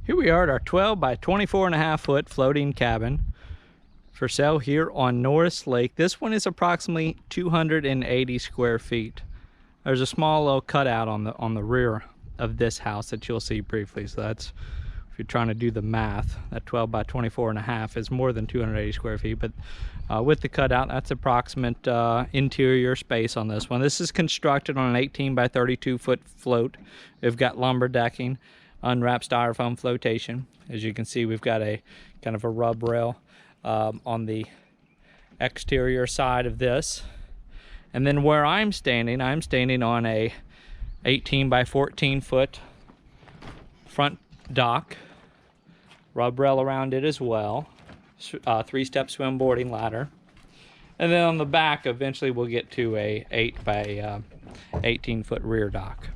Here we are at our 12 by 24.5 foot floating cabin for sale here on Norris Lake. This one is approximately 280 square feet. There's a small little cutout on the rear of this house that you'll see briefly. So that's, if you're trying to do the math, that 12 by 24.5 is more than 280 square feet, but with the cutout, that's approximate interior space on this one. This is constructed on an 18 by 32 foot float. We've got lumber decking, unwrapped styrofoam flotation. As you can see, we've got a kind of a rub rail on the exterior side of this. And then where I'm standing on a 18 by 14 foot front dock, rub rail around it as well, 3-step swim boarding ladder. And then on the back, eventually we'll get to a 8 by 18 foot rear dock.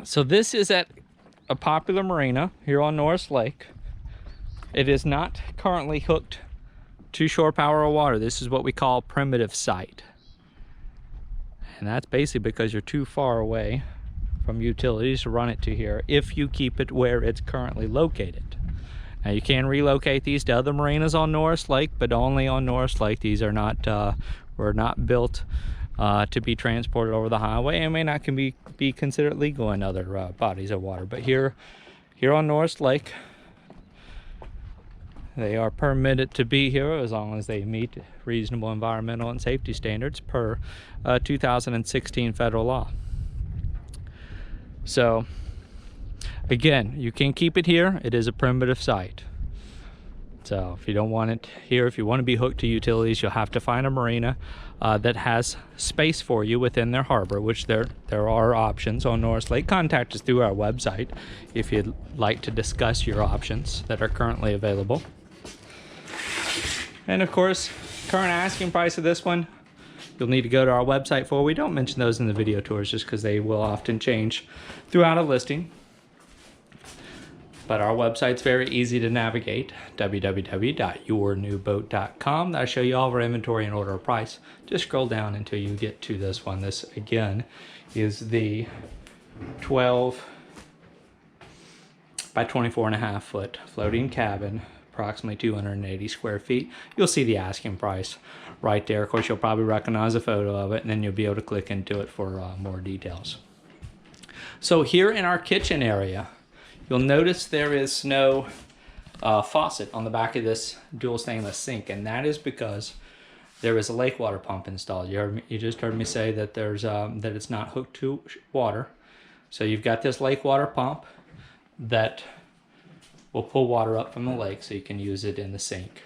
So this is at a popular marina here on Norris Lake. It is not currently hooked to shore power or water. This is what we call primitive site. And that's basically because you're too far away from utilities to run it to here if you keep it where it's currently located. Now you can relocate these to other marinas on Norris Lake, but only on Norris Lake. These are not were not built to be transported over the highway and may not be considered legal in other bodies of water. But here on Norris Lake, they are permitted to be here as long as they meet reasonable environmental and safety standards per 2016 federal law. So again, you can keep it here. It is a primitive site. So if you don't want it here, if you want to be hooked to utilities, you'll have to find a marina that has space for you within their harbor, which there are options on Norris Lake. Contact us through our website if you'd like to discuss your options that are currently available. And of course, current asking price of this one, you'll need to go to our website for. We don't mention those in the video tours just because they will often change throughout a listing. But our website's very easy to navigate, www.yournewboat.com. That'll show you all of our inventory and order a price. Just scroll down until you get to this one. This, again, is the 12 by 24.5 foot floating cabin, approximately 280 square feet. You'll see the asking price right there. Of course, you'll probably recognize a photo of it, and then you'll be able to click into it for more details. So here in our kitchen area, you'll notice there is no faucet on the back of this dual stainless sink, and that is because there is a lake water pump installed. You just heard me say that there's that it's not hooked to water. So you've got this lake water pump that will pull water up from the lake so you can use it in the sink.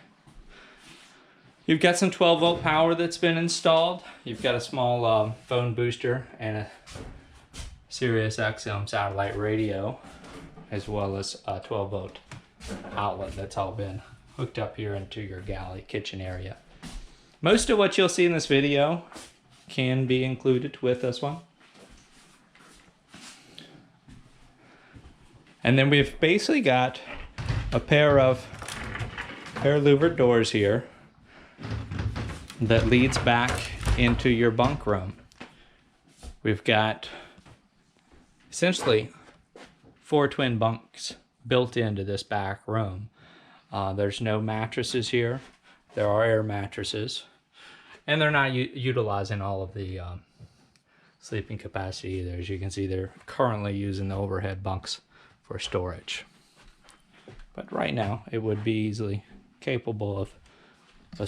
You've got some 12-volt power that's been installed. You've got a small phone booster and a Sirius XM satellite radio, as well as a 12-volt outlet that's all been hooked up here into your galley kitchen area. Most of what you'll see in this video can be included with this one. And then we've basically got a pair of louvered doors here that leads back into your bunk room. We've got essentially 4 twin bunks built into this back room. There's no mattresses here. There are air mattresses, and they're not utilizing all of the sleeping capacity either. As you can see, they're currently using the overhead bunks for storage. But right now, it would be easily capable of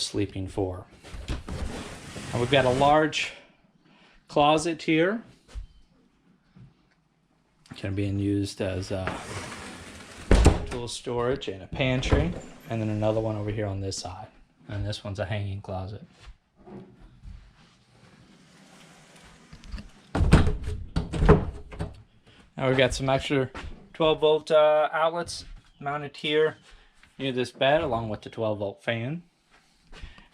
sleeping 4. And we've got a large closet here, kind of being used as tool storage and a pantry, and then another one over here on this side, and this one's a hanging closet. Now we've got some extra 12-volt outlets mounted here near this bed, along with the 12-volt fan.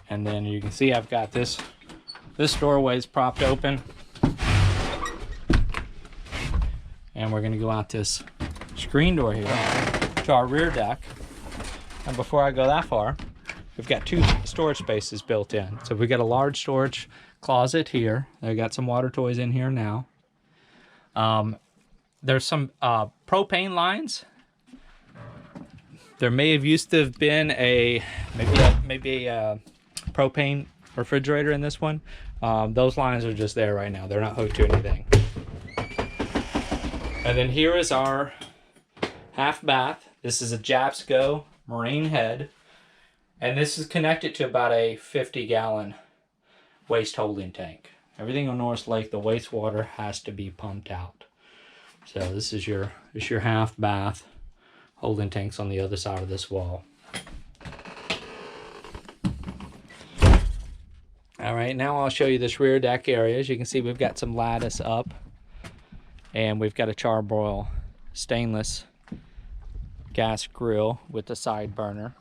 And then you can see I've got this doorway is propped open, and we're going to go out this screen door here to our rear deck. And before I go that far, we've got 2 storage spaces built in. So we've got a large storage closet here. I've got some water toys in here now. there's some propane lines. There may have used to have been maybe a propane refrigerator in this one. Those lines are just there right now. They're not hooked to anything. And then here is our half bath. This is a Japsco marine head. And this is connected to about a 50-gallon waste holding tank. Everything on Norris Lake, the wastewater has to be pumped out. So this is your half bath. Holding tanks on the other side of this wall. All right, now I'll show you this rear deck area. As you can see, we've got some lattice up, and we've got a charbroil stainless gas grill with the side burner.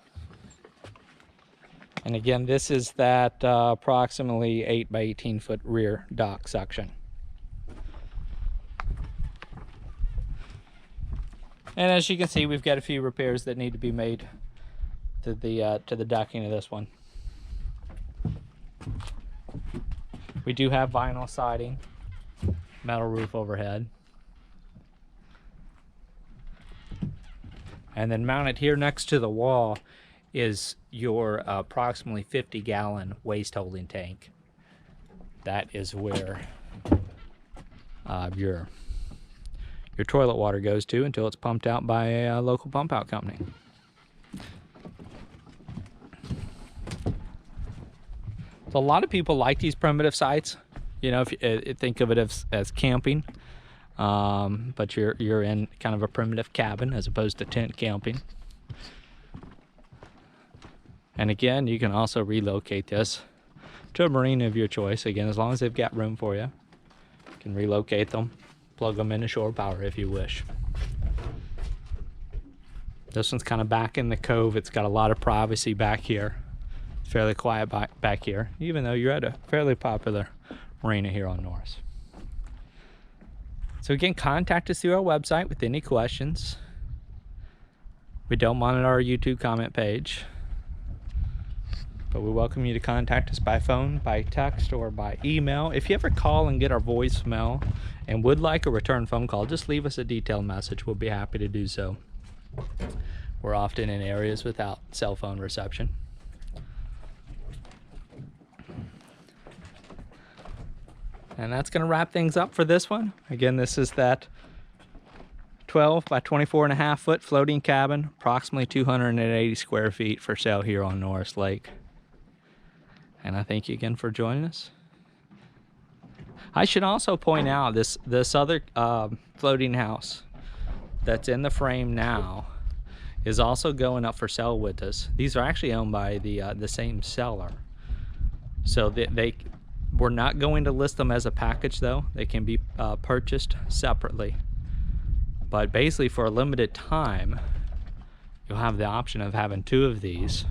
And again, this is that approximately 8 by 18 foot rear dock section. And as you can see, we've got a few repairs that need to be made to the decking of this one. We do have vinyl siding, metal roof overhead. And then mounted here next to the wall is your approximately 50-gallon waste holding tank. That is where your toilet water goes to until it's pumped out by a local pump out company. So a lot of people like these primitive sites. You know, if you think of it as camping, but you're in kind of a primitive cabin as opposed to tent camping. And again, you can also relocate this to a marina of your choice. Again, as long as they've got room for you, you can relocate them. Plug them into shore power if you wish. This one's kind of back in the cove. It's got a lot of privacy back here. It's fairly quiet back here, even though you're at a fairly popular marina here on Norris. So again, contact us through our website with any questions. We don't monitor our YouTube comment page, but we welcome you to contact us by phone, by text, or by email. If you ever call and get our voicemail and would like a return phone call, just leave us a detailed message. We'll be happy to do so. We're often in areas without cell phone reception. And that's going to wrap things up for this one. Again, this is that 12 by 24.5 foot floating cabin, approximately 280 square feet, for sale here on Norris Lake. And I thank you again for joining us. I should also point out this other floating house that's in the frame now is also going up for sale with us. These are actually owned by the same seller. So we're not going to list them as a package though. They can be purchased separately. But basically for a limited time, you'll have the option of having 2 of these.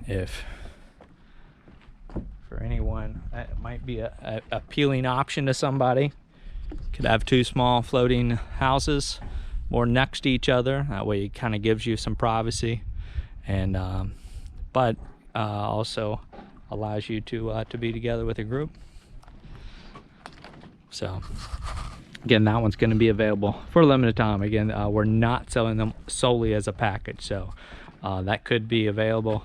If for anyone that might be a appealing option to somebody, could have 2 small floating houses more next to each other. That way it kind of gives you some privacy, and but also allows you to be together with a group. So again, that one's going to be available for a limited time. Again, we're not selling them solely as a package, so that could be available.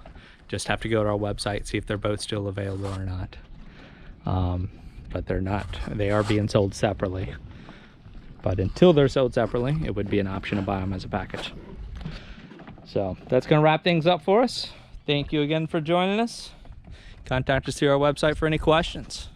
Just have to go to our website, see if they're both still available or not. But they're not. They are being sold separately. But until they're sold separately, it would be an option to buy them as a package. So that's going to wrap things up for us. Thank you again for joining us. Contact us through our website for any questions.